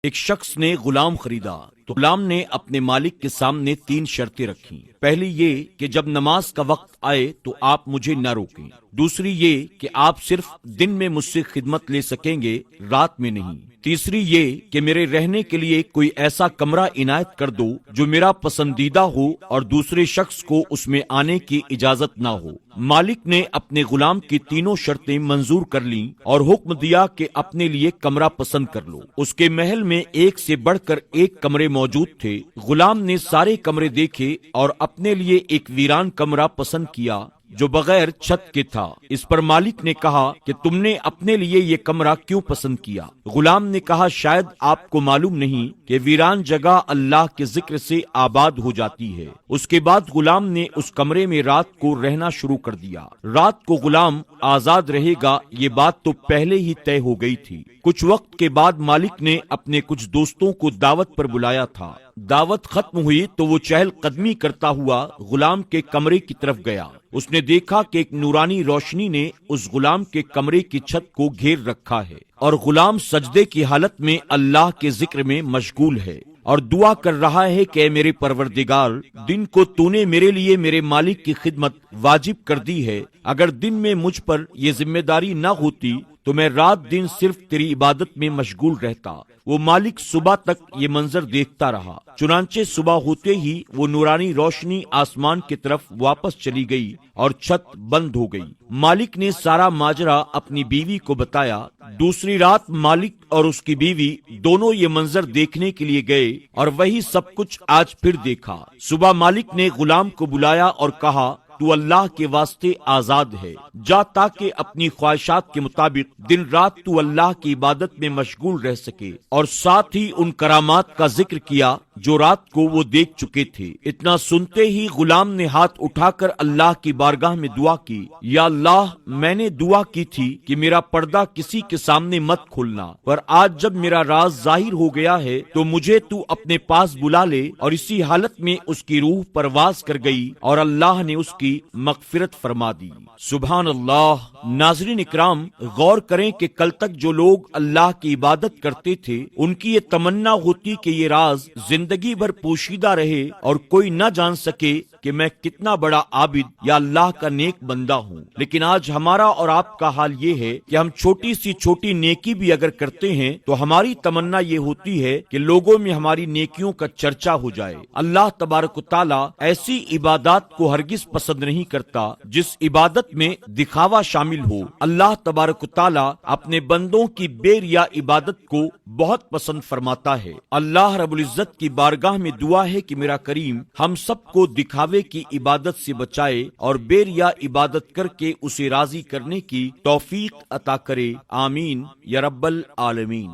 ایک شخص نے غلام خریدا تو غلام نے اپنے مالک کے سامنے 3 شرطیں رکھیں۔ پہلی یہ کہ جب نماز کا وقت آئے تو آپ مجھے نہ روکیں۔ دوسری یہ کہ آپ صرف دن میں مجھ سے خدمت لے سکیں گے، رات میں نہیں۔ تیسری یہ کہ میرے رہنے کے لیے کوئی ایسا کمرہ عنایت کر دو جو میرا پسندیدہ ہو اور دوسرے شخص کو اس میں آنے کی اجازت نہ ہو۔ مالک نے اپنے غلام کی تینوں شرطیں منظور کر لیں اور حکم دیا کہ اپنے لیے کمرہ پسند کر لو۔ اس کے محل میں ایک سے بڑھ کر ایک کمرے موجود تھے۔ غلام نے سارے کمرے دیکھے اور اپنے لیے ایک ویران کمرہ پسند کیا جو بغیر چھت کے تھا۔ اس پر مالک نے کہا کہ تم نے اپنے لیے یہ کمرہ کیوں پسند کیا؟ غلام نے کہا شاید آپ کو معلوم نہیں کہ ویران جگہ اللہ کے ذکر سے آباد ہو جاتی ہے۔ اس کے بعد غلام نے اس کمرے میں رات کو رہنا شروع کر دیا۔ رات کو غلام آزاد رہے گا یہ بات تو پہلے ہی طے ہو گئی تھی۔ کچھ وقت کے بعد مالک نے اپنے کچھ دوستوں کو دعوت پر بلایا تھا۔ دعوت ختم ہوئی تو وہ چہل قدمی کرتا ہوا غلام کے کمرے کی طرف گیا۔ اس نے دیکھا کہ ایک نورانی روشنی نے اس غلام کے کمرے کی چھت کو گھیر رکھا ہے اور غلام سجدے کی حالت میں اللہ کے ذکر میں مشغول ہے اور دعا کر رہا ہے کہ اے میرے پروردگار، دن کو تو نے میرے لیے میرے مالک کی خدمت واجب کر دی ہے۔ اگر دن میں مجھ پر یہ ذمہ داری نہ ہوتی تو میں رات دن صرف تیری عبادت میں مشغول رہتا۔ وہ مالک صبح تک یہ منظر دیکھتا رہا۔ چنانچہ صبح ہوتے ہی وہ نورانی روشنی آسمان کی طرف واپس چلی گئی اور چھت بند ہو گئی۔ مالک نے سارا ماجرا اپنی بیوی کو بتایا۔ دوسری رات مالک اور اس کی بیوی دونوں یہ منظر دیکھنے کے لیے گئے اور وہی سب کچھ آج پھر دیکھا۔ صبح مالک نے غلام کو بلایا اور کہا تو اللہ کے واسطے آزاد ہے، جا تاکہ اپنی خواہشات کے مطابق دن رات تو اللہ کی عبادت میں مشغول رہ سکے، اور ساتھ ہی ان کرامات کا ذکر کیا جو رات کو وہ دیکھ چکے تھے۔ اتنا سنتے ہی غلام نے ہاتھ اٹھا کر اللہ کی بارگاہ میں دعا کی، یا اللہ، میں نے دعا کی تھی کہ میرا پردہ کسی کے سامنے مت کھولنا، پر آج جب میرا راز ظاہر ہو گیا ہے تو مجھے تو اپنے پاس بلا لے۔ اور اسی حالت میں اس کی روح پرواز کر گئی اور اللہ نے اس کی مغفرت فرما دی۔ سبحان اللہ۔ ناظرین اکرام، غور کریں کہ کل تک جو لوگ اللہ کی عبادت کرتے تھے ان کی یہ تمنا ہوتی کہ یہ راز زندگی بھر پوشیدہ رہے اور کوئی نہ جان سکے کہ میں کتنا بڑا عابد یا اللہ کا نیک بندہ ہوں۔ لیکن آج ہمارا اور آپ کا حال یہ ہے کہ ہم چھوٹی سی چھوٹی نیکی بھی اگر کرتے ہیں تو ہماری تمنا یہ ہوتی ہے کہ لوگوں میں ہماری نیکیوں کا چرچا ہو جائے۔ اللہ تبارک و تعالی ایسی عبادات کو ہرگز پسند نہیں کرتا جس عبادت میں دکھاوا شامل ہو۔ اللہ تبارک و تعالی اپنے بندوں کی بے ریا عبادت کو بہت پسند فرماتا ہے۔ اللہ رب العزت کی بارگاہ میں دعا ہے کہ میرا کریم ہم سب کو دکھاوے کی عبادت سے بچائے اور بے ریا عبادت کر کے اسے راضی کرنے کی توفیق عطا کرے۔ آمین یا رب العالمین۔